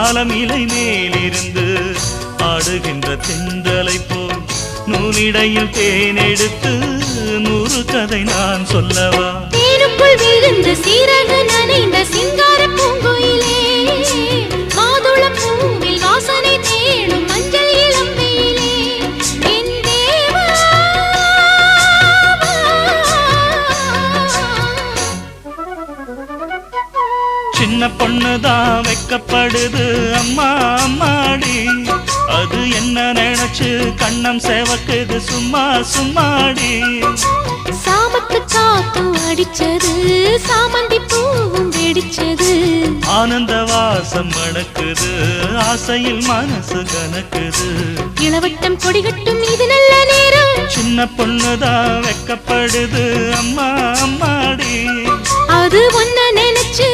ஆலமிலை மேலிருந்து ஆடுகின்ற தென்றலை போல் நூலிடையில் தேனெடுத்து 100 கதை நான் சொல்லவா? தேனுக்குள் விழுந்த சீரக நனைந்த சிங்கார பூங்குயிலே, மாதுளம் பூவில் வாசனை தேடும் மஞ்சள் இளம்பெயிலே, என் தேவா. சின்ன பொண்ணுதான் வெக்கப்படுது அம்மா அம்மாடி, அது என்ன நினைச்சு கண்ணம் சேவக்குது சும்மா சும்மாடி. சாமத்து காத்தும் அடிச்சது, சாமந்தி பூவும் வெடிச்சது, ஆனந்த வாசம் மணக்குது, ஆசையில் மனசு கணக்குது. இளவட்டம் கொடிகட்டும் இது நல்ல நேரம். சின்ன பொண்ணுதான் வெக்கப்படுது அம்மா அம்மாடி, அது ஒன்ன நினைச்சு